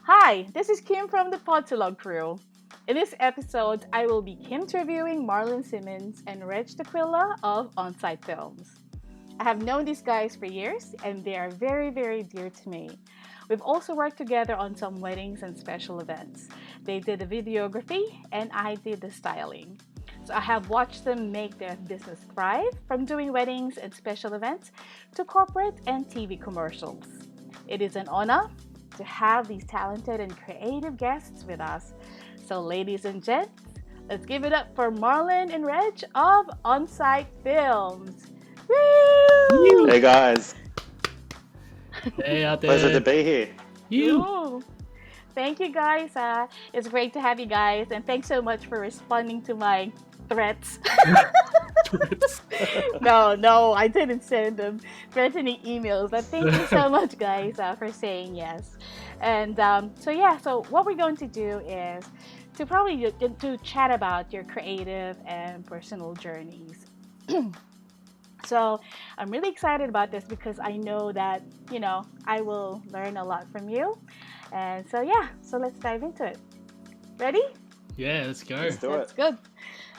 Hi, this is Kim from the Podsilog crew. In this episode, I will be KIMterviewing Marlon Simmons and Redge Duquilla of Onsight Films. I have known these guys for years, and they are very, very dear to me. We've also worked together on some weddings and special events. They did the videography, and I did the styling. So I have watched them make their business thrive from doing weddings and special events to corporate and TV commercials. It is an honor to have these talented and creative guests with us. So, ladies and gents, let's give it up for Marlon and Redge of Onsight Films. Woo! Hey guys, Hey out there. pleasure to be here. You. Ooh. Thank you, guys. It's great to have you guys, and thanks so much for responding to my threats. No, I didn't send them threatening emails. But thank you so much, guys, for saying yes. And so what we're going to do is to chat about your creative and personal journeys. So I'm really excited about this because I know that, I will learn a lot from you. And so let's dive into it. Ready? Yeah, let's go. Let's do it.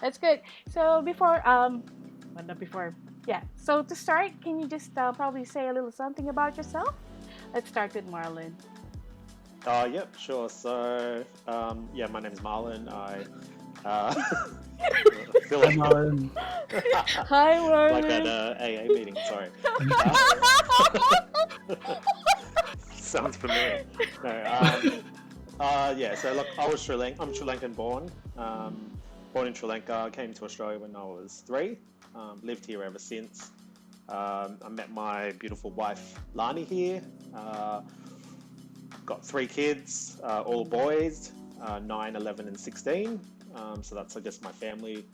That's good. So So to start, can you just probably say a little something about yourself? Let's start with Marlon. Yep, sure. So, my name's Marlon. I feel Hi, like, Marlon. Hi, Marlon. like at a AA meeting. Sorry. Sounds familiar. No. So look, I'm Sri Lankan born. Born in Sri Lanka. Came to Australia when I was 3. Lived here ever since. I met my beautiful wife Lani here. Got 3 kids, all boys, 9, 11 and 16. So that's, I guess, my family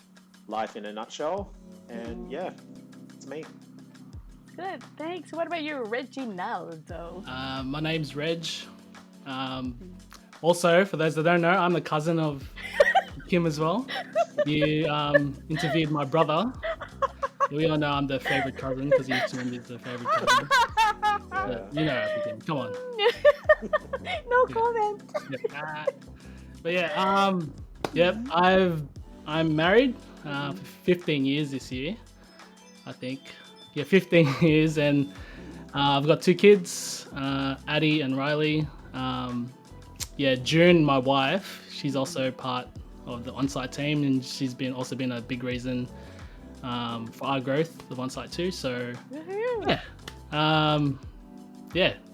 life in a nutshell. And yeah, it's me. Good, thanks. What about you, Reginaldo? My name's Reg. Also, for those that don't know, I'm the cousin of Kim as well. You interviewed my brother. We all know I'm the favorite cousin because he's the favorite cousin. But you know everything. Come on. No comment. But yeah, I'm married for 15 years this year, I think. Yeah, 15 years, and I've got 2 kids, Addie and Riley. June, my wife, she's also part of the Onsight team, and she's also been a big reason for our growth of Onsight too. So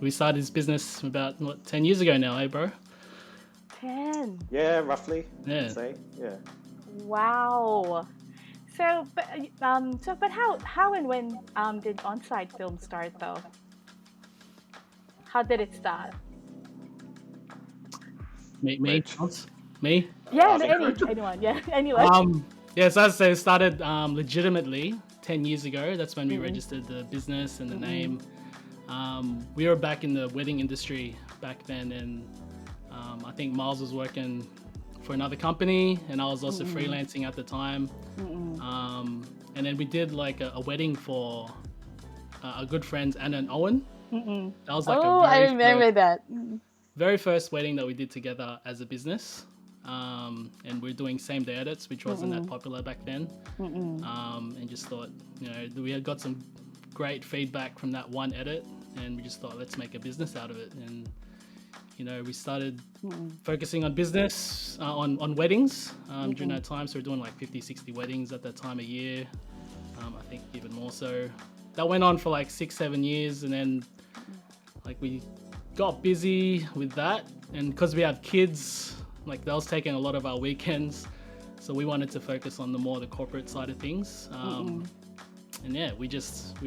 we started this business about 10 years ago now, bro? 10. Yeah, roughly. Yeah. I'd say. Yeah. Wow. So, but how and when did Onsight Films start though? How did it start? Me? Me? Yeah, Oh, anyone. Yeah, anyone. So as I say, it started legitimately 10 years ago. That's when we registered the business and the name. We were back in the wedding industry back then, and I think Miles was working for another company, and I was also freelancing at the time. And then we did like a wedding for a good friend, Anna and Owen. That was like I remember that. very first wedding that we did together as a business. And we're doing same day edits, which wasn't that popular back then. And just thought, we had got some great feedback from that one edit, and we just thought, let's make a business out of it. And we started focusing on business, on weddings during that time. So we're doing like 50, 60 weddings at that time a year. I think even more so. That went on for like 6, 7 years, and then like we got busy with that, and because we have kids, like that was taking a lot of our weekends, so we wanted to focus on the corporate side of things. And yeah, we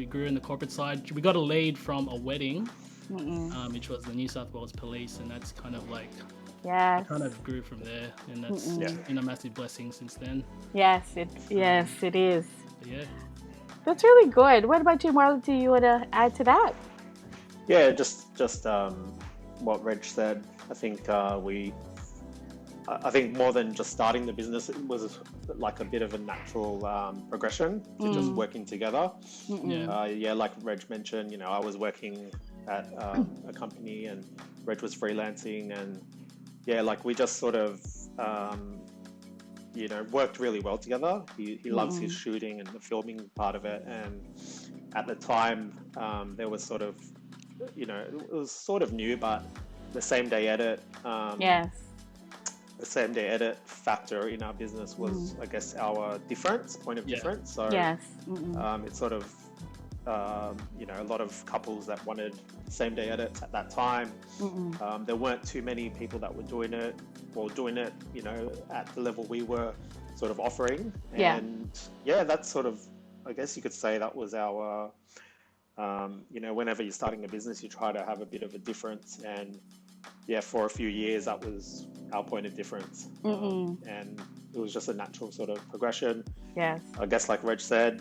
grew in the corporate side. We got a lead from a wedding, which was the New South Wales Police, and that's kind of like it kind of grew from there, and that's been a massive blessing since then. Yes, it is. But yeah. That's really good. What about you, Marlon? Do you want to add to that? Yeah, just what Reg said. I think I think more than just starting the business, it was like a bit of a natural progression to just working together. Like Reg mentioned, I was working at a company, and Redge was freelancing, and yeah, like we just sort of worked really well together. He loves his shooting and the filming part of it, and at the time there was sort of, it was sort of new, but the same day edit. Yes. The same day edit factor in our business was, I guess, our point of difference. So yes. it's sort of, a lot of couples that wanted same day edits at that time. There weren't too many people that were doing it, at the level we were sort of offering. And that's sort of, I guess you could say that was our, whenever you're starting a business, you try to have a bit of a difference. And for a few years, that was our point of difference. And it was just a natural sort of progression. Yes. I guess, like Reg said,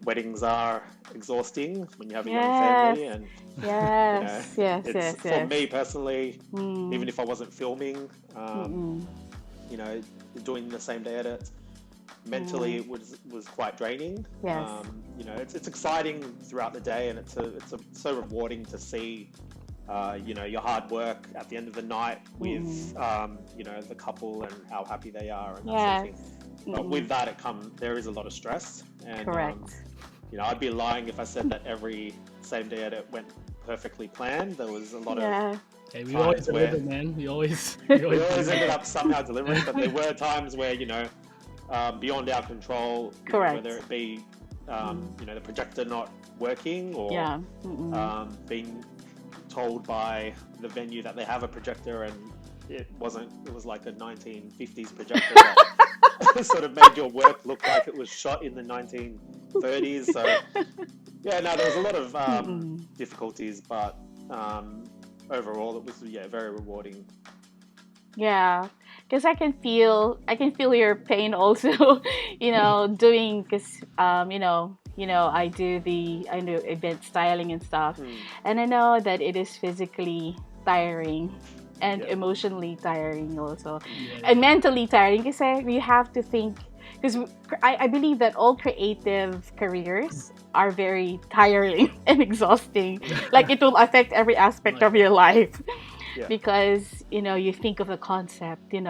weddings are exhausting when you have a young family. And, for me personally, even if I wasn't filming, doing the same day edits, mentally it was quite draining. Yes. It's exciting throughout the day, and it's so rewarding to see your hard work at the end of the night with the couple and how happy they are and that sort of thing. But with that there is a lot of stress. And correct. I'd be lying if I said that every same day edit went perfectly planned. There was a lot of hey, we always deliver, man. We always ended up somehow delivering, but there were times where beyond our control, whether it be the projector not working or being told by the venue that they have a projector and it was like a 1950s projector that sort of made your work look like it was shot in the 1930s. So there was a lot of difficulties, but overall it was very rewarding. Yeah, because I can feel your pain also. Doing, because I do event styling and stuff, and I know that it is physically tiring and emotionally tiring also, and mentally tiring, because you have to think. Because I believe that all creative careers are very tiring and exhausting. Like it will affect every aspect of your life. Because you think of the concept, and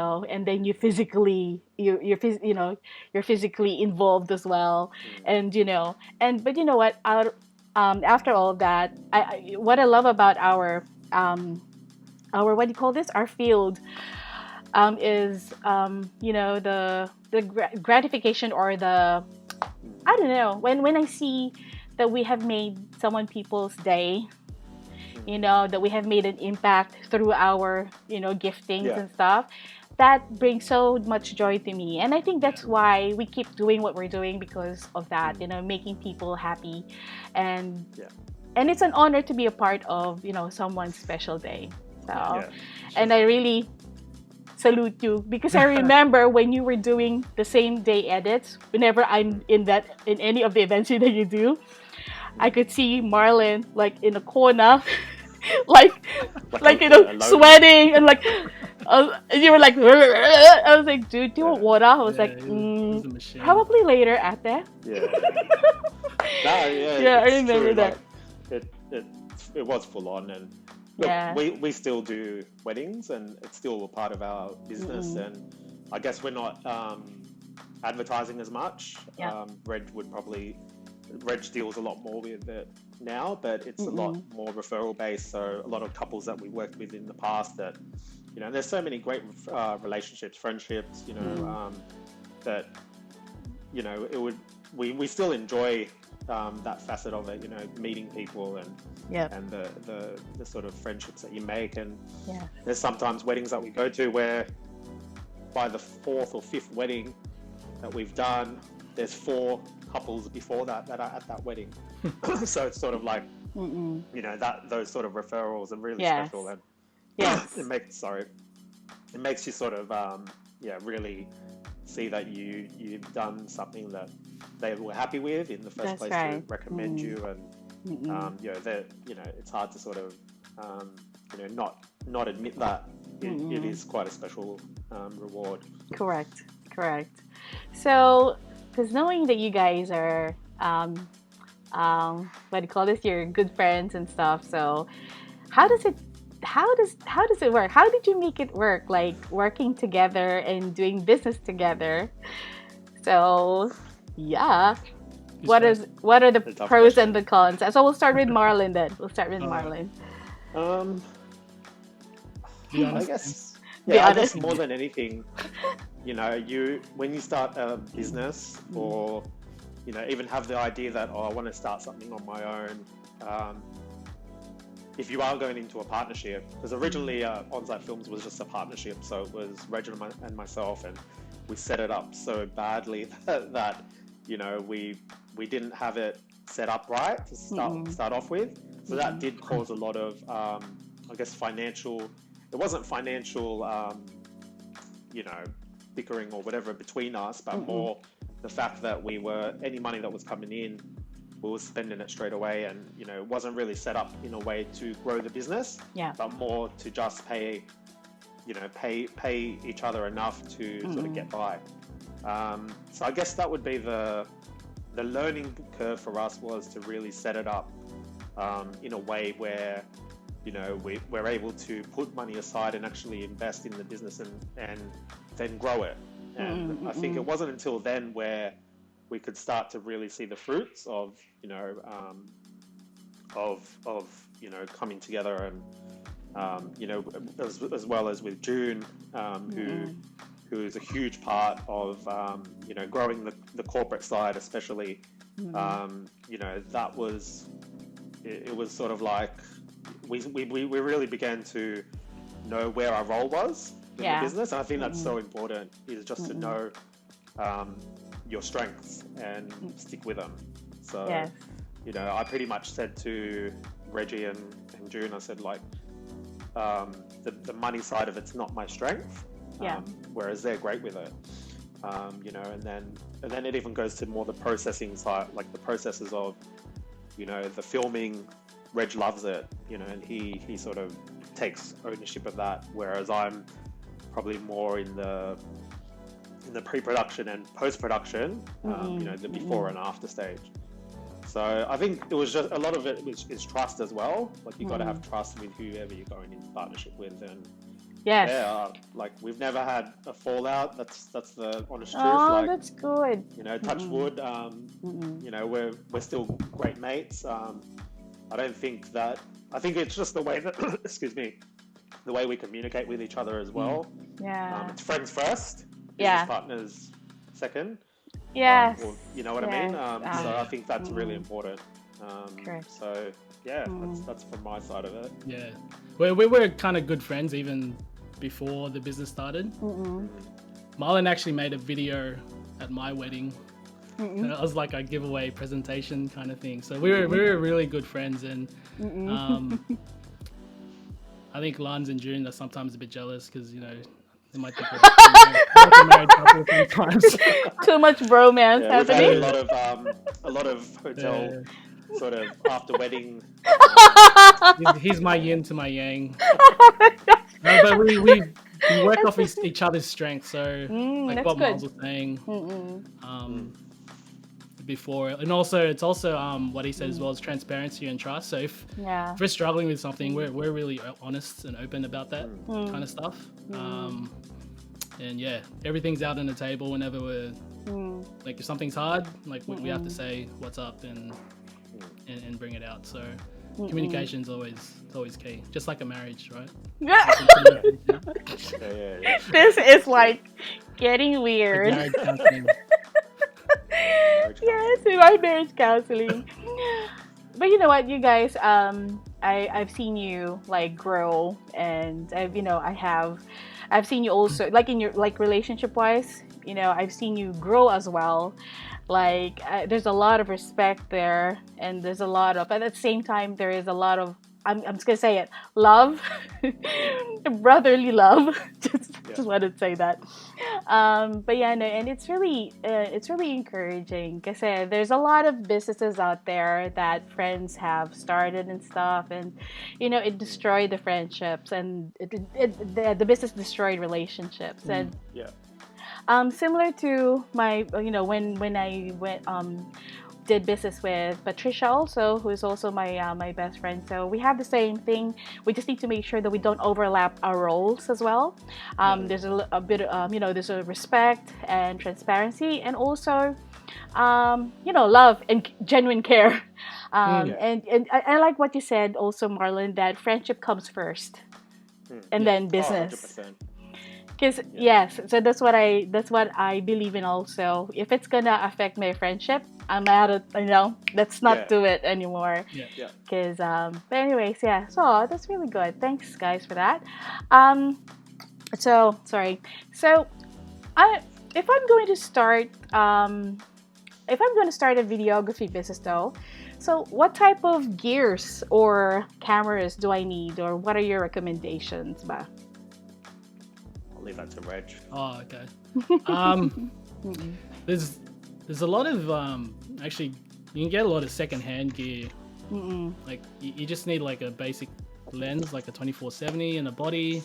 then you're physically involved as well, and but you know what? After all that, what I love about our what do you call this? Our field is the gratification, or the, I don't know, when I see that we have made people's day. That we have made an impact through our, giftings and stuff. That brings so much joy to me. And I think that's why we keep doing what we're doing, because of that, making people happy. And it's an honor to be a part of, someone's special day. So, and I really salute you, because I remember when you were doing the same day edits, whenever I'm in any of the events that you do, I could see Marlon like in a corner, like sweating, and like you were like, I was like, dude, do you want water? I was like, probably later at that. I remember true. that. Like, it was full on, and look, we still do weddings, and it's still a part of our business. And I guess we're not advertising as much. Redge deals a lot more with it now, but it's a lot more referral based. So a lot of couples that we worked with in the past that, there's so many great relationships, friendships, that, we still enjoy that facet of it, meeting people and the sort of friendships that you make. And there's sometimes weddings that we go to where by the fourth or fifth wedding that we've done, there's 4 couples before that are at that wedding. So it's sort of like, that those sort of referrals are really special. And it makes you sort of, really see that you've done something that they were happy with in the first place to recommend you. And, it's hard to sort of, not admit that it is quite a special reward. Correct. So, because knowing that you guys are what do you call this? You're good friends and stuff. So how does it how does it work? How did you make it work? Like working together and doing business together. So yeah. What are the It's a tough pros question. and the cons? So we'll start with Marlon then. We'll start with Marlon. Be I honest. guess, Be yeah, I guess honest. more than anything, when you start a business, or even have the idea that, I want to start something on my own. If you are going into a partnership, because originally Onsight Films was just a partnership, so it was Redge and myself, and we set it up so badly that we didn't have it set up right to start off with. So that did cause a lot of, I guess, financial. It wasn't financial, bickering or whatever between us, but more the fact that any money that was coming in, we were spending it straight away, and it wasn't really set up in a way to grow the business, but more to just pay each other enough to sort of get by. So I guess that would be the learning curve for us, was to really set it up in a way where we're able to put money aside and actually invest in the business and then grow it. And I think it wasn't until then where we could start to really see the fruits of coming together, and as well as with June, who is a huge part of growing the corporate side, especially. That was it was sort of like we really began to know where our role was in the business, and I think that's so important, is just to know your strengths and stick with them. So I pretty much said to Reggie and June, I said, like, the money side of it's not my strength, whereas they're great with it. And then it even goes to more the processing side, like the processes of the filming. Reg loves it, and he sort of takes ownership of that, whereas I'm probably more in the pre-production and post-production, the before and after stage. So I think it was just a lot of it is trust as well. Like, you got to have trust with whoever you're going into partnership with, and like, we've never had a fallout. That's the honest truth. Oh, like, that's good. Touch wood. We're still great mates. I don't think that. I think it's just the way that excuse me, the way we communicate with each other as well. It's friends first, business partners second. Yes. Or, you know what I mean? So I think that's really important. Correct. So that's from my side of it. Yeah, we were kind of good friends even before the business started. Marlon actually made a video at my wedding. It was like a giveaway presentation kind of thing. So we were really good friends, and I think Lance and June are sometimes a bit jealous because they might think we're a married couple sometimes. Too much bromance We've had happening. a lot of hotel sort of after wedding. He's my yin to my yang. But we work off each other's strengths. So like what Miles was saying before, and also it's also what he said as well, is transparency and trust. So if we're struggling with something, we're really honest and open about that kind of stuff. And everything's out on the table whenever we're like, if something's hard, like we have to say what's up and bring it out. So communication's always key, just like a marriage, right? This is like getting weird. Yes, my marriage counseling. But you know what, you guys, I've seen you like grow, and I've seen you also, like, in your, like, relationship wise, I've seen you grow as well. Like, there's a lot of respect there, and there's a lot of, at the same time, there is a lot of, I'm just gonna say it, love, brotherly love. Just wanted to say that. But yeah, no, and it's really encouraging, because there's a lot of businesses out there that friends have started and stuff, and it destroyed the friendships, and the business destroyed relationships, and similar to my, when I went did business with Patricia also, who is also my best friend. So we have the same thing. We just need to make sure that we don't overlap our roles as well. There's a bit, there's a respect and transparency, and also, love and genuine care. And I like what you said also, Marlon, that friendship comes first, and then business. 100%. Because yes, so that's what I believe in also. If it's gonna affect my friendship, I'm out of, let's not do it anymore. Because but anyways, so that's really good. Thanks guys for that. So sorry. So if I'm going to start a videography business though, so what type of gears or cameras do I need, or what are your recommendations, ba? I'll leave that to Redge. Oh, okay. There's a lot of actually you can get a lot of secondhand gear. Like you just need like a basic lens, like a 24-70 and a body.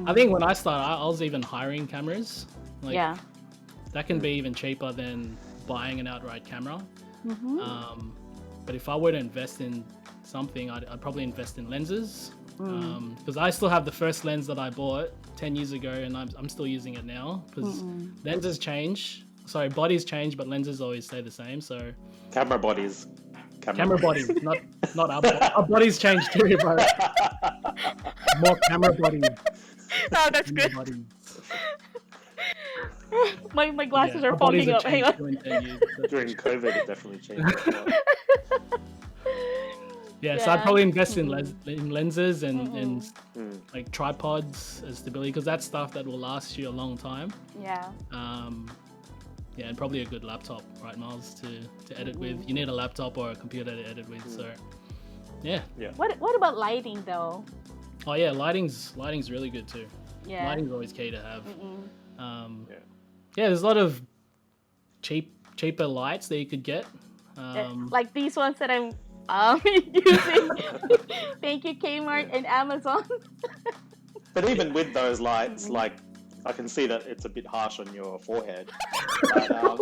I think when I started, I was even hiring cameras. That can be even cheaper than buying an outright camera. But if I were to invest in something, I'd probably invest in lenses. Because I still have the first lens that I bought 10 years ago, and I'm still using it now. Because lenses change. Sorry, bodies change, but lenses always stay the same. So camera bodies. Camera bodies, not our bodies change too, but more camera bodies. Oh, that's good. My glasses are fogging up. Hang on. During COVID, it definitely changed. So I'd probably invest in lenses and like tripods as stability, because that's stuff that will last you a long time. And probably a good laptop, right, Miles, to edit with. You need a laptop or a computer to edit with. So What about lighting though? Oh yeah, lighting's really good too. Lighting's always key to have. There's a lot of cheaper lights that you could get. Like these ones that I'm using. Thank you, Kmart and Amazon. But even with those lights, like I can see that it's a bit harsh on your forehead. But, no,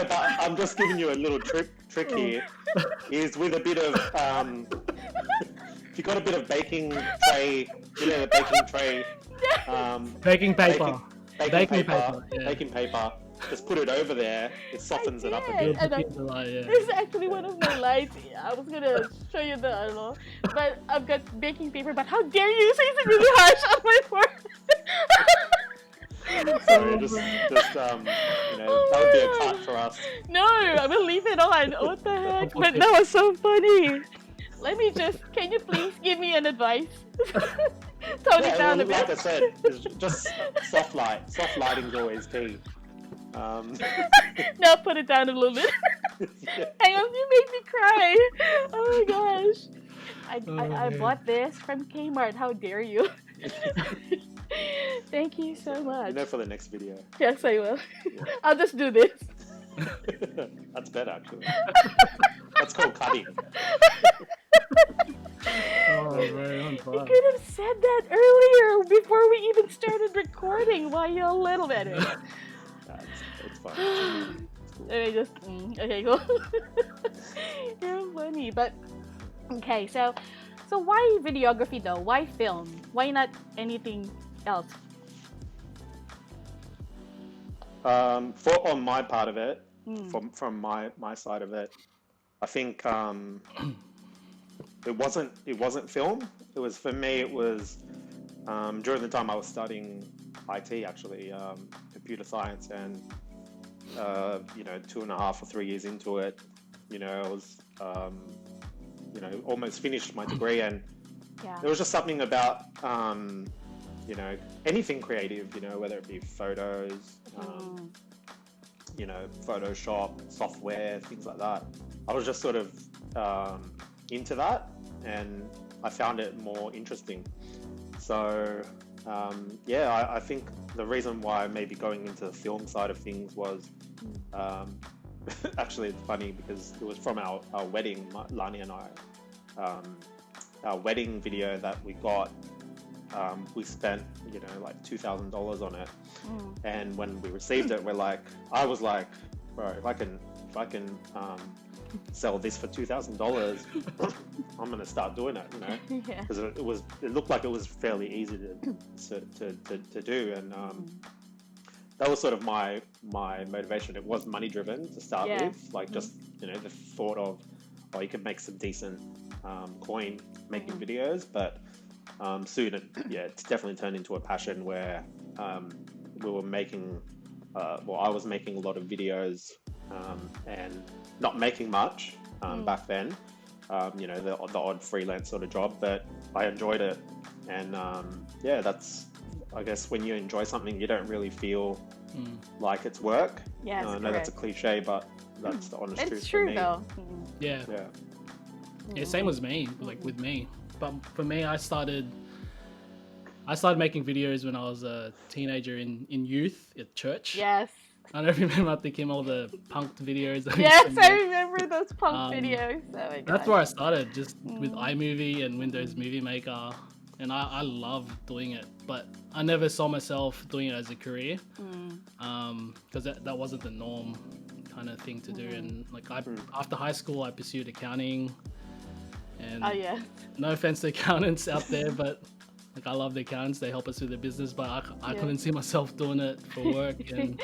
but I'm just giving you a little trick here. Is with a bit of if you got a bit of baking tray, the baking tray, baking paper. Baking paper. Just put it over there. It softens it up a bit. This is actually one of my lights. I was gonna show you but I've got baking paper. But how dare you say it's really harsh on my forehead? Sorry, that would be a cut for us. No, I will leave it on. What the heck? But that was so funny. Can you please give me an advice? Tone it down a bit. Like I said, it's just soft light. Soft lighting's always key. Now put it down a little bit. Hang on, you made me cry. Oh my gosh. I bought this from Kmart. How dare you? Thank you so much. For the next video. Yes, I will. I'll just do this. That's better, actually. That's called cutting. You could have said that earlier before we even started recording. Why you a little better? It's fine. Okay, go. You're funny, but okay. So why videography though? Why film? Why not anything else? On my part of it, from my side of it, I think it wasn't film. It was, for me, it was during the time I was studying IT, actually, computer science, and 2.5 or 3 years into it, I was almost finished my degree, and there was just something about anything creative, whether it be photos, Photoshop, software, things like that. I was just sort of into that, and I found it more interesting. So I think the reason why maybe going into the film side of things was actually, it's funny because it was from our wedding, Lani and I, our wedding video that we got. we spent, like $2,000 on it. And when we received it, I was like, bro, if I can sell this for $2,000, I'm gonna start doing it, because it looked like it was fairly easy to do, and that was sort of my motivation. It was money driven to start with, like just the thought of, oh, you could make some decent coin making videos, but soon it's definitely turned into a passion where we were making I was making a lot of videos and not making much back then, the odd freelance sort of job, but I enjoyed it. And that's, I guess, when you enjoy something, you don't really feel like it's work. Yes, I know that's a cliche, but that's the honest truth. It's true, for me. though. Yeah, same as me, like with me. But for me, I started making videos when I was a teenager in youth at church. Yes. I don't remember thinking all the punk videos. Yes, I remember those punk videos. Oh my God. That's where I started, just with iMovie and Windows Movie Maker. And I love doing it, but I never saw myself doing it as a career, because that wasn't the norm kind of thing to do. And like after high school, I pursued accounting. And no offense to accountants out there, but like I love the accountants; they help us with the business. But I couldn't see myself doing it for work. And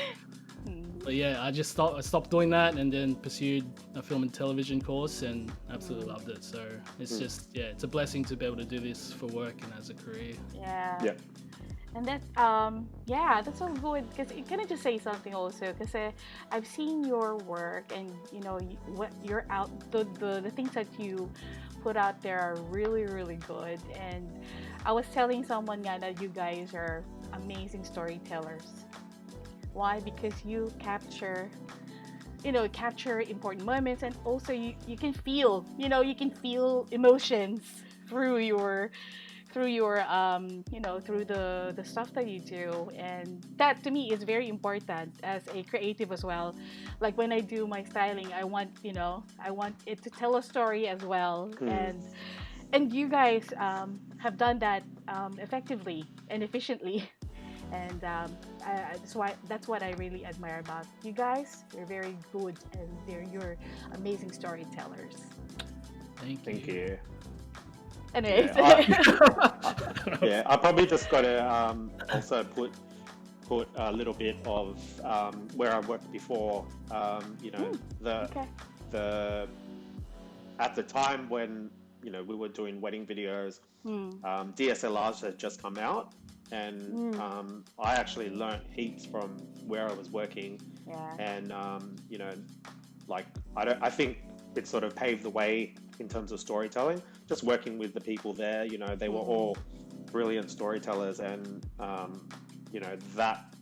but I just stopped doing that, and then pursued a film and television course, and absolutely loved it. So it's just it's a blessing to be able to do this for work and as a career. Yeah. And that's that's so good, because it kind of just say something also, because I've seen your work, and what you're out the things that you put out there are really, really good. And I was telling someone that you guys are amazing storytellers. Why? Because you capture important moments, and also you can feel emotions through your through the stuff that you do. And that to me is very important as a creative as well. Like when I do my styling, I want it to tell a story as well. And you guys have done that effectively and efficiently. And that's what I really admire about you guys. You're very good, and you're amazing storytellers. Thank you. Anyways, I probably just got to also put a little bit of where I worked before. The at the time when we were doing wedding videos, DSLRs had just come out. And I actually learned heaps from where I was working, and I think it sort of paved the way in terms of storytelling. Just working with the people there, they were all brilliant storytellers, and that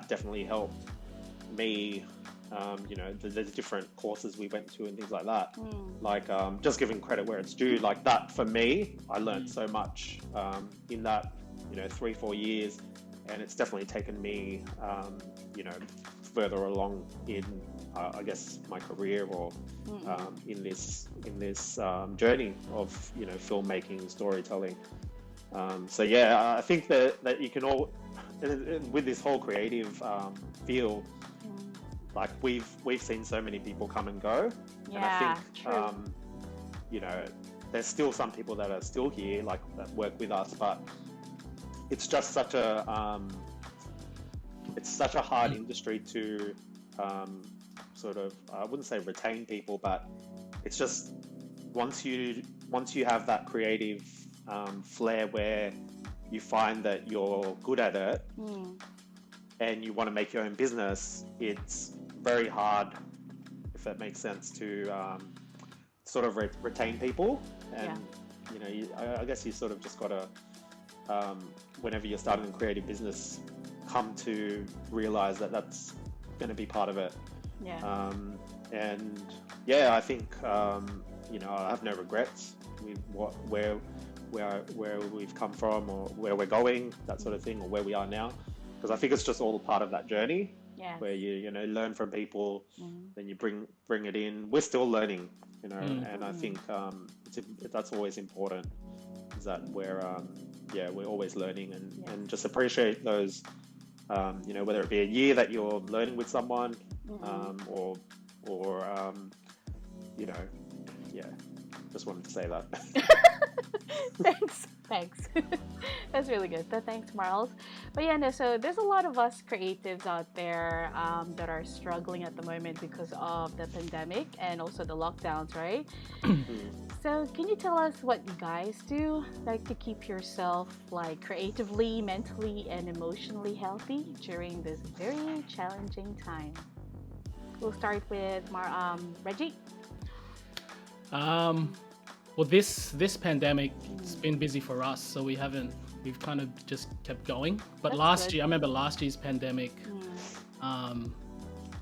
definitely helped me. The different courses we went to and things like that. Like just giving credit where it's due. Like that for me, I learned so much in that. 3-4 years, and it's definitely taken me further along in I guess my career, or in this journey of filmmaking and storytelling. I think that you can all, with this whole creative field, like we've seen so many people come and go, and I think there's still some people that are still here, like that work with us, but it's just such a hard industry to sort of, I wouldn't say retain people, but it's just once you have that creative flair where you find that you're good at it and you want to make your own business, it's very hard, if that makes sense, to sort of retain people. And I guess you sort of just got to whenever you're starting a creative business, come to realize that that's going to be part of it. I think I have no regrets with where we've come from, or where we're going, that sort of thing, or where we are now, because I think it's just all part of that journey. Where you learn from people, then you bring it in. We're still learning, and I think that's always important, is that yeah, we're always learning, and just appreciate those, you know, whether it be a year that you're learning with someone, or you know, yeah, just wanted to say that. Thanks. That's really good. Thanks, Marls. But yeah, no, so there's a lot of us creatives out there that are struggling at the moment because of the pandemic and also the lockdowns, right? So can you tell us what you guys do, like to keep yourself like creatively, mentally, and emotionally healthy during this very challenging time? We'll start with Reggie. Well, this pandemic, it's been busy for us, so we've kind of just kept going. But That's year, I remember last year's pandemic,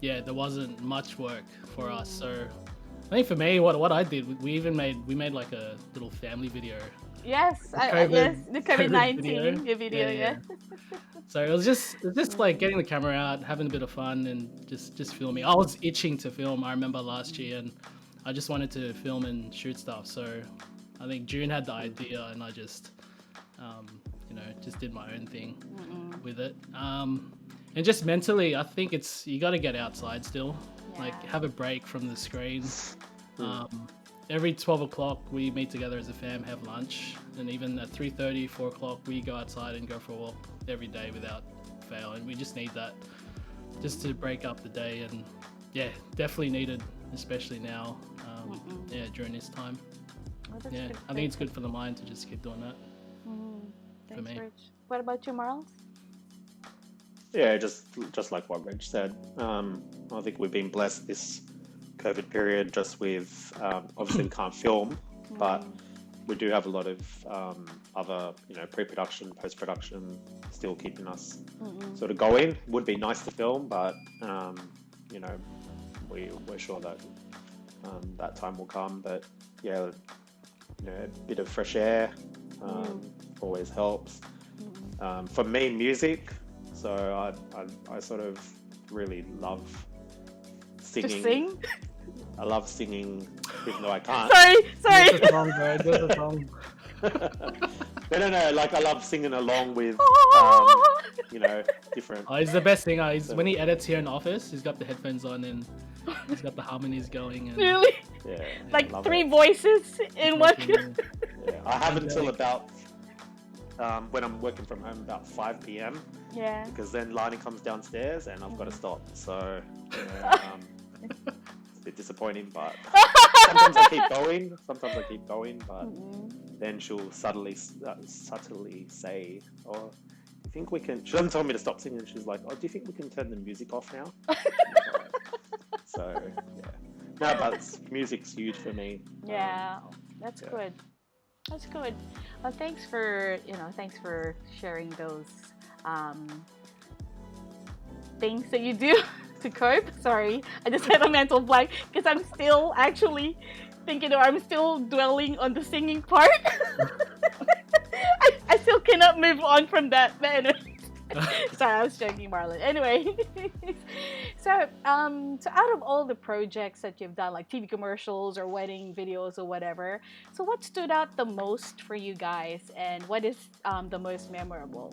yeah, there wasn't much work for us. So I think for me, what I did, we made like a little family video. Yes, the COVID-19 video, yeah. So it was just like getting the camera out, having a bit of fun, and just filming. I was itching to film. I remember last year, and I just wanted to film and shoot stuff. So I think June had the idea, and I just, you know, just did my own thing with it. And just mentally, I think you got to get outside still, like have a break from the screen. Every 12 o'clock we meet together as a fam, have lunch, and even at 3:30, 4 o'clock we go outside and go for a walk every day without fail. And we just need that just to break up the day, and yeah, definitely needed, especially now, yeah, during this time. Oh, yeah, I think it's good for the mind to just keep doing that. For me. Rich. What about you, Marls? Yeah, just like what Reg said. I think we've been blessed this COVID period just with, obviously we can't film, but we do have a lot of other, you know, pre-production, post-production still keeping us sort of going. Would be nice to film, but, you know, we're sure that that time will come. But yeah, you know, a bit of fresh air always helps. For me, music. So I sort of really love singing. To sing? I love singing, even though I can't. Sorry. There's a song, bro. There's a song. No. Like I love singing along with, you know, different. Oh, he's the best singer. When he edits here in the office, he's got the headphones on and he's got the harmonies going. And, Really? Yeah. Like three voices in one. Yeah. I have until about when I'm working from home about 5 p.m. Yeah. Because then Lani comes downstairs and I've got to stop. So, you know, it's a bit disappointing, but sometimes I keep going. But then she'll subtly say, "Oh, do you think we can?" She doesn't tell me to stop singing. She's like, "Oh, do you think we can turn the music off now?" So yeah, no, but music's huge for me. Yeah, that's good. That's good. Well, thanks for sharing those things that you do to cope. Sorry, I just had a mental blank because I'm still actually thinking, or I'm still dwelling on the singing part. I still cannot move on from that. But anyway. Sorry, I was joking, Marlon. Anyway, so out of all the projects that you've done, like TV commercials or wedding videos or whatever, so what stood out the most for you guys, and what is the most memorable?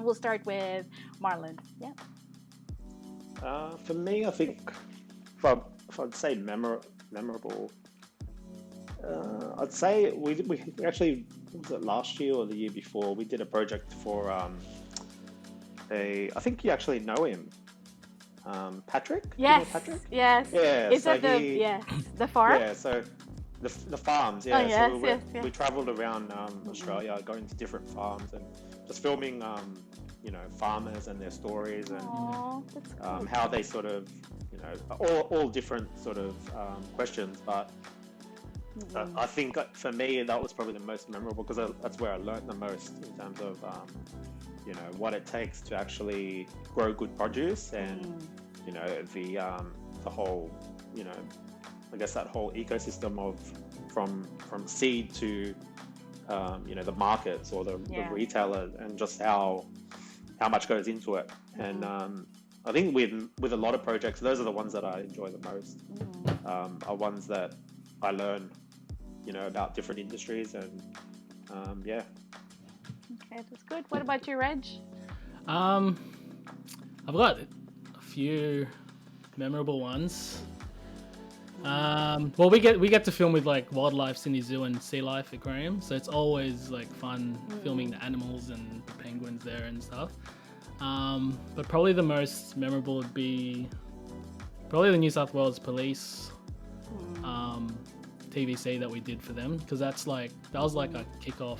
We'll start with Marlon. Yeah. For me, I think if I'd say memorable, I'd say we actually, was it last year or the year before, we did a project for I think you actually know him, Patrick. Yes. You know Patrick? Yes. Yeah. Is so that the farm? Yeah. So the farms. Yeah. Oh, yes, so we travelled around Australia, going to different farms and just filming, you know, farmers and their stories and that's cool. how they sort of, you know, all different sort of questions, but. I think for me that was probably the most memorable because that's where I learned the most in terms of you know, what it takes to actually grow good produce and you know, the whole, you know, I guess that whole ecosystem of from seed to you know, the markets or the retailer, and just how much goes into it. And I think with a lot of projects, those are the ones that I enjoy the most. Are ones that I learn, you know, about different industries, and yeah, Okay, that's good. What about you, Reg? I've got a few memorable ones. Well, we get to film with like wildlife, Sydney Zoo, and Sea Life Aquarium, so it's always like fun filming the animals and the penguins there and stuff. But probably the most memorable would be probably the New South Wales Police TVC that we did for them, because that was like a kickoff.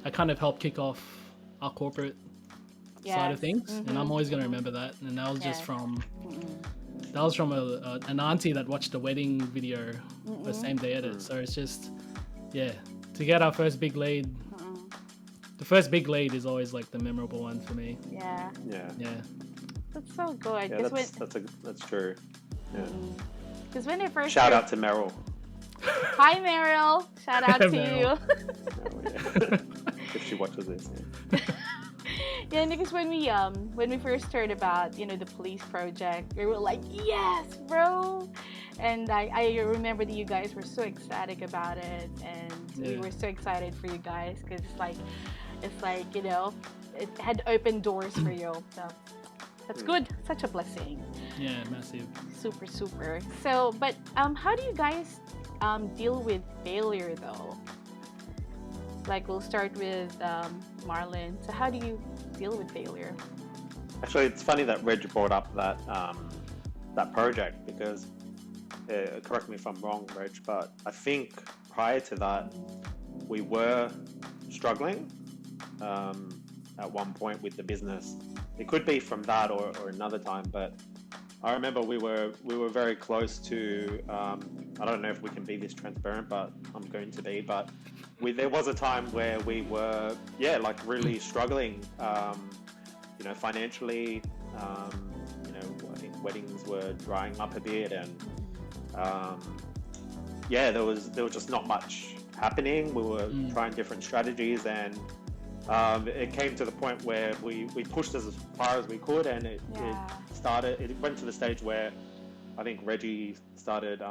I kind of helped kick off our corporate side of things, and I'm always going to remember that. And that was just from an auntie that watched the wedding video the same day edit. So it's just, to get our first big lead. The first big lead is always like the memorable one for me. Yeah. That's so good. Yeah, that's true. Yeah. Because when they first shout out to Meryl. Hi Meryl, shout out to you. If she watches this. Yeah, because when we first heard about the police project, we were like, yes, bro. And I remember that you guys were so ecstatic about it, and we were so excited for you guys because it's like it had opened doors for you. So that's good. Such a blessing. Yeah, massive. Super. So, but how do you guys deal with failure though? Like, we'll start with Marlon. So how do you deal with failure? Actually, it's funny that Reg brought up that project, because correct me if I'm wrong, Reg, but I think prior to that we were struggling at one point with the business. It could be from that or another time, but I remember we were very close to, I don't know if we can be this transparent, but I'm going to be, but there was a time where we were, like really struggling, financially, I think weddings were drying up a bit, and there was just not much happening. We were trying different strategies, and it came to the point where we pushed as far as we could, and it went to the stage where I think Reggie started,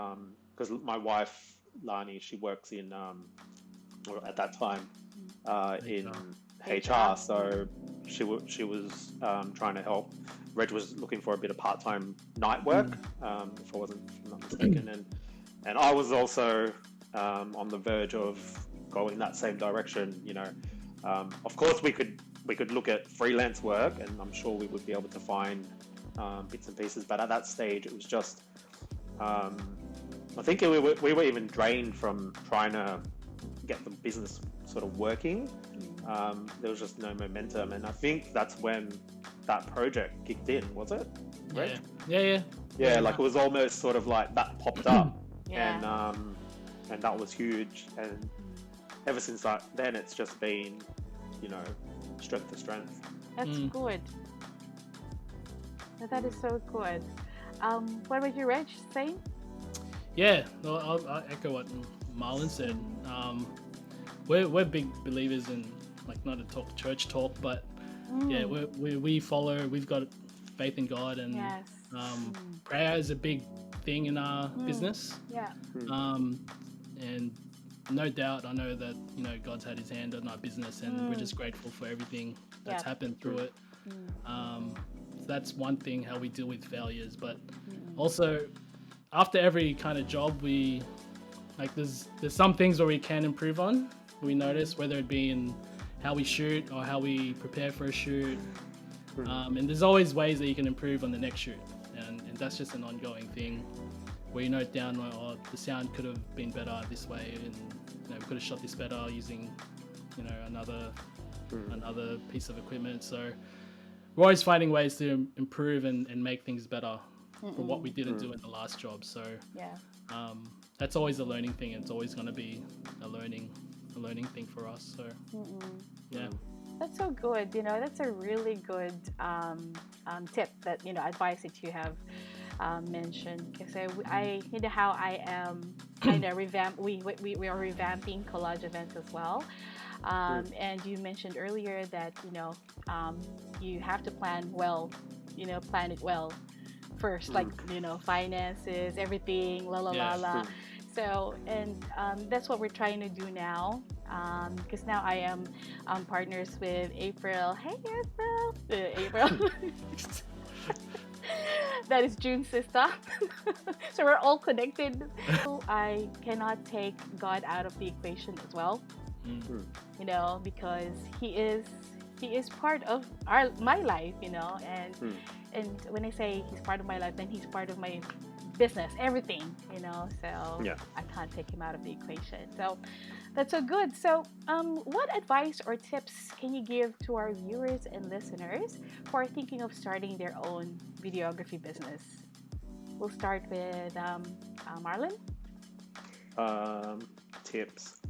because my wife Lani, she works in at that time in HR, so she was trying to help. Reg was looking for a bit of part-time night work, if I'm not mistaken, and I was also on the verge of going that same direction. Of course we could look at freelance work, and I'm sure we would be able to find bits and pieces, but at that stage it was just I think we were even drained from trying to get the business sort of working. There was just no momentum, and I think that's when that project kicked in, was it? Right? Yeah. Like it was almost sort of like that popped up, and that was huge, and ever since then it's just been, strength to strength. That's good. That is so good. What about you, Reg? Same? Yeah, no, I'll echo what Marlon said. We're big believers in, like, not to talk church talk, but we follow. We've got faith in God, and prayer is a big thing in our business. Yeah. And no doubt, I know that God's had His hand on our business, and we're just grateful for everything that's happened through it. So that's one thing, how we deal with failures, but also after every kind of job, there's some things where we can improve on. We notice, whether it be in how we shoot or how we prepare for a shoot, and there's always ways that you can improve on the next shoot, and that's just an ongoing thing where you note down, the sound could have been better this way, and we could have shot this better using another piece of equipment. So we're always finding ways to improve and make things better from what we didn't do in the last job. So that's always a learning thing. It's always going to be a learning thing for us. So that's so good. That's a really good tip, that advice that you have mentioned, because I how I am kind of revamp. We are revamping collage events as well. And you mentioned earlier that you have to plan it well first, like finances, everything, la. So, and that's what we're trying to do now. Because now I am partners with April. Hey, April. April. That is June's sister. So we're all connected. I cannot take God out of the equation as well. You know, because he is part of my life, you know, and when I say he's part of my life, then he's part of my business, everything, you know. So Yeah. I can't take him out of the equation. So that's so good. So what advice or tips can you give to our viewers and listeners who are thinking of starting their own videography business? We'll start with Marlon. Tips.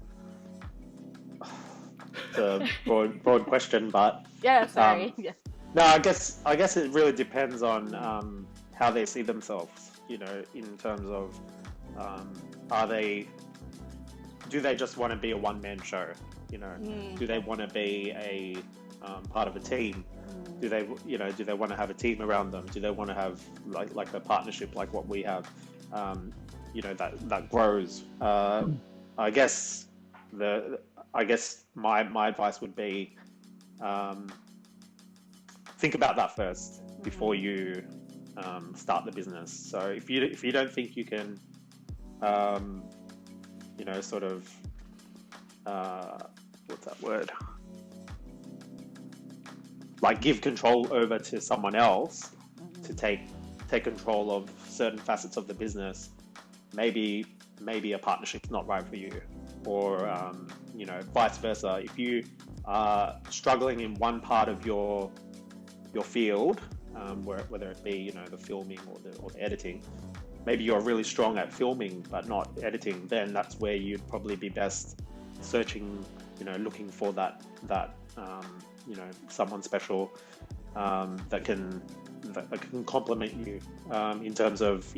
It's a broad question, but Yeah, sorry. Yeah. no, I guess it really depends on how they see themselves. You know, in terms of do they just want to be a one-man show? You know, do they want to be a part of a team? Do they want to have a team around them? Do they want to have like a partnership like what we have? That grows. I guess my advice would be think about that first before you start the business. So if you don't think you can what's that word? Like give control over to someone else to take control of certain facets of the business. Maybe a partnership's not right for you, or vice versa. If you are struggling in one part of your field, whether it be the filming or the editing, maybe you're really strong at filming but not editing, then that's where you'd probably be best searching, looking for that someone special that can complement you in terms of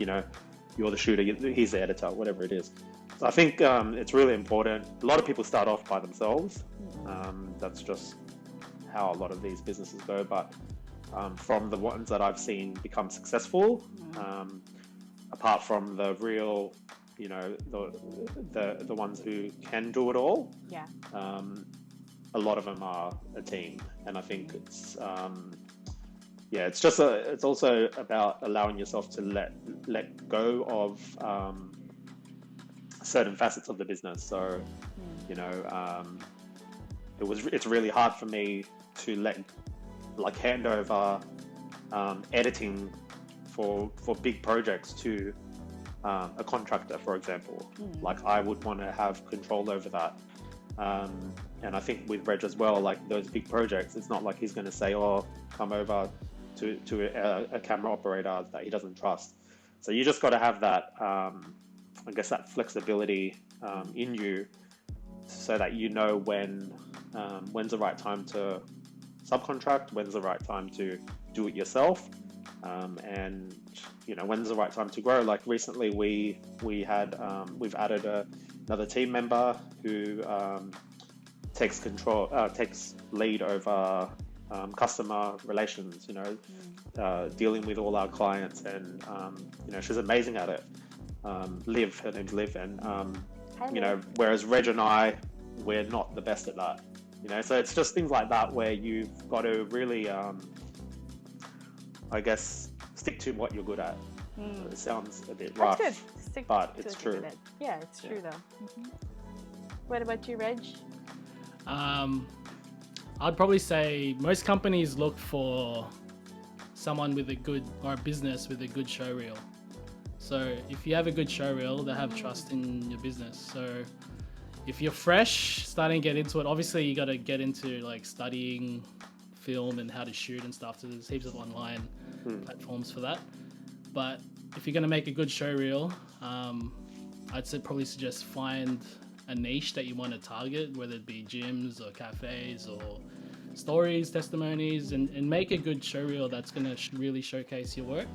you're the shooter, he's the editor, whatever it is. So I think it's really important. A lot of people start off by themselves. That's just how a lot of these businesses go. But from the ones that I've seen become successful, apart from the real, the ones who can do it all, a lot of them are a team. And I think it's it's also about allowing yourself to let go of certain facets of the business. So it's really hard for me to hand over editing for big projects to a contractor, for example. Like I would want to have control over that. And I think with Redge as well, like those big projects, it's not like he's going to say, "Oh, come over to a camera operator that he doesn't trust." So you just got to have that, that flexibility in you, so that when's the right time to subcontract, when's the right time to do it yourself, and when's the right time to grow. Like recently, we've added another team member who takes lead over customer relations, dealing with all our clients, and she's amazing at it. Liv, her name's Liv, and whereas Reg and I, we're not the best at that. So it's just things like that where you've got to really, stick to what you're good at. It sounds a bit rough, That's good. but it's true. Yeah, it's true though. What about you, Reg? I'd probably say most companies look for someone with a business with a good show reel. So if you have a good show reel, they have trust in your business. So if you're fresh, starting to get into it, obviously you got to get into like studying film and how to shoot and stuff. So there's heaps of online platforms for that. But if you're going to make a good show reel, probably suggest find a niche that you want to target, whether it be gyms or cafes or stories, testimonies, and make a good show reel that's going to really showcase your work.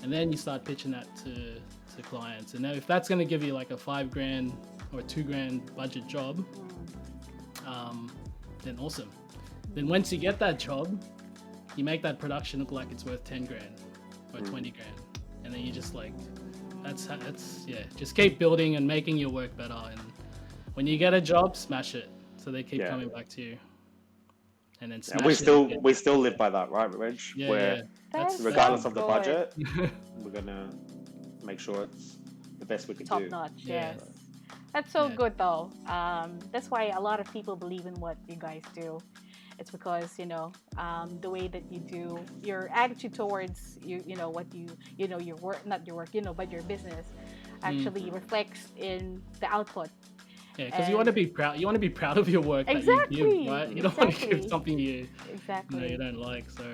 And then you start pitching that to clients. And now if that's going to give you like a $5,000 or a $2,000 budget job, then awesome. Then once you get that job, you make that production look like it's worth $10,000 or $20,000. And then you just that's yeah. Just keep building and making your work better, and when you get a job, smash it. So they keep coming back to you, and then smash And we it. we still live by that, right, Reg? Yeah, Where yeah. That's regardless so of the good. budget, we're gonna make sure it's the best we can Top do. notch, Yeah. yes. That's so Yeah. good though. That's why a lot of people believe in what you guys do. It's because the way that you do your attitude towards what your work, not your work, but your business actually reflects in the output. Yeah, because you want to be proud. You want to be proud of your work that Exactly, you give, right? You don't want to exactly. give something you Exactly. you don't like. So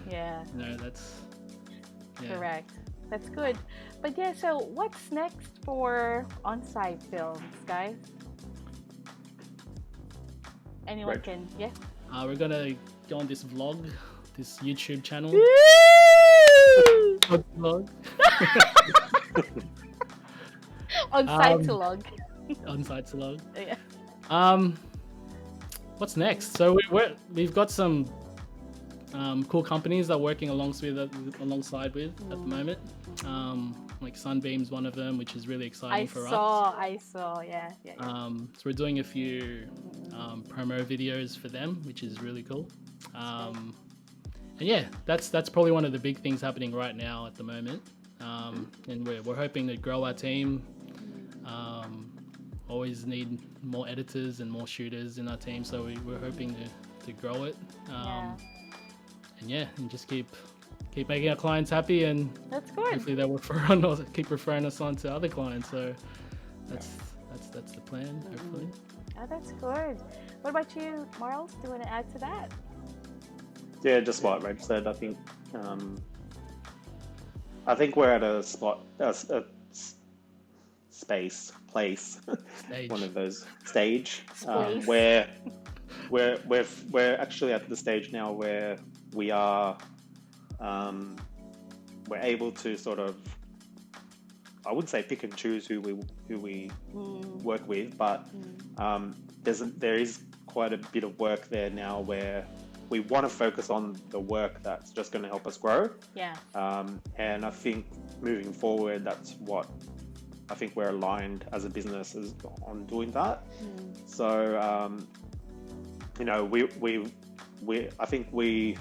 Yeah. that's Correct. That's good. But yeah, so what's next for Onsight Films, guys? Anyone Right. can, yeah. We're gonna go on this vlog, this YouTube channel. Vlog. Onsight Onsight Films. Yeah. What's next? So we've got some cool companies that we're working alongside with at the moment. Like Sunbeam's one of them, which is really exciting for us. I saw, yeah. So we're doing a few promo videos for them, which is really cool. And yeah, that's probably one of the big things happening right now at the moment. And we're hoping to grow our team. Always need more editors and more shooters in our team, so we're hoping to grow it. And just keep making our clients happy, and That's good. hopefully they'll keep referring us on to other clients. So that's the plan. Hopefully. Oh, that's good. What about you, Marl? Do you want to add to that? Yeah, just what Reg said. I think we're at a spot, place, Stage. one of those stage Space. where we're actually at the stage now where we are we're able to sort of, I wouldn't say pick and choose who we work with, but there is quite a bit of work there now where we want to focus on the work that's just going to help us grow. Yeah. And I think moving forward, that's what I think we're aligned as a business on doing that. So I think we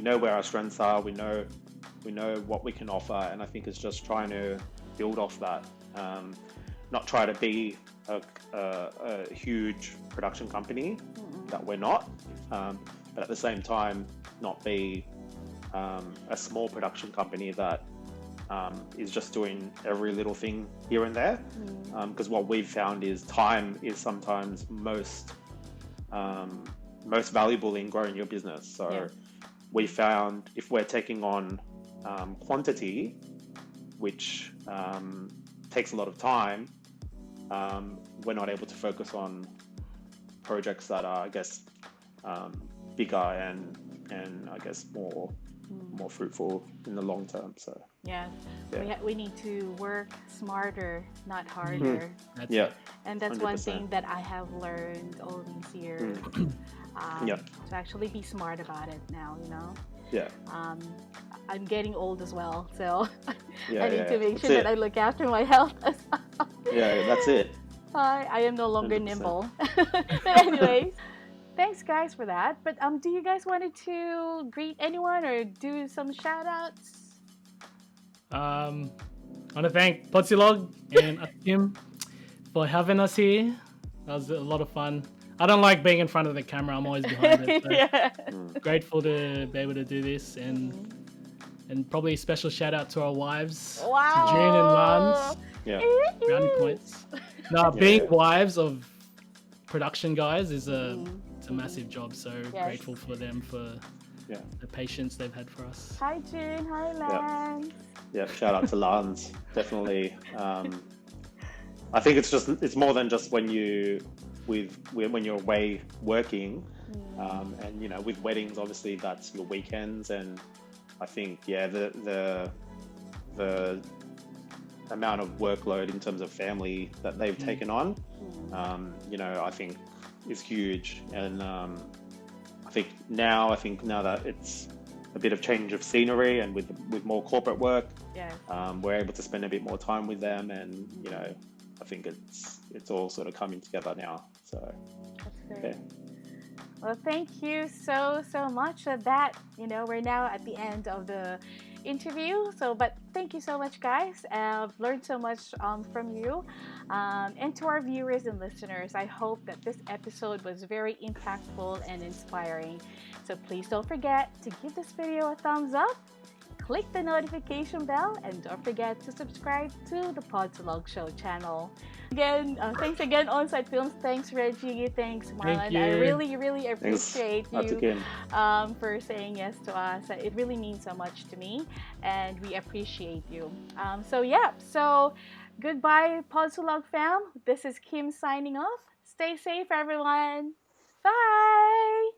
know where our strengths are. We know what we can offer, and I think it's just trying to build off that. Not try to be a huge production company that we're not, but at the same time not be a small production company that is just doing every little thing here and there. Because what we've found is time is sometimes most valuable in growing your business. So we found if we're taking on quantity, which takes a lot of time, we're not able to focus on projects that are, I guess, bigger and I guess more fruitful in the long term. So we need to work smarter, not harder. And that's 100%. One thing that I have learned all these years. To actually be smart about it now, I'm getting old as well, so I need to make sure that I look after my health as well. That's it. I am no longer 100%. Nimble. But anyways, thanks guys for that. But do you guys wanted to greet anyone or do some shout outs? I want to thank Podsilog and Kim for having us here. That was a lot of fun. I don't like being in front of the camera. I'm always behind it. So grateful to be able to do this, and probably a special shout out to our wives, to June and Lance. Brownie points. Being wives of production guys is it's a massive job. So grateful for them for the patience they've had for us. Hi June, hi Lance. Shout out to Lance. Definitely. I think it's more than just when you're away working, and with weddings, obviously that's your weekends, and I think the amount of workload in terms of family that they've taken on, I think is huge, and I think now that it's a bit of change of scenery, and with more corporate work, Yes. we're able to spend a bit more time with them, and you know, I think it's all sort of coming together now. So That's great. yeah. Well, thank you so much for that. You know, we're now at the end of the interview. So, but thank you so much, guys. I've learned so much from you. And to our viewers and listeners, I hope that this episode was very impactful and inspiring. So please don't forget to give this video a thumbs up, click the notification bell, and don't forget to subscribe to the Podsilog Show channel. Again, thanks again, Onsight Films. Thanks, Reggie. Thanks, Marlon. Thank you. I really appreciate Thanks. you for saying yes to us. It really means so much to me, and we appreciate you. So goodbye, Podsilog fam. This is Kim signing off. Stay safe, everyone. Bye.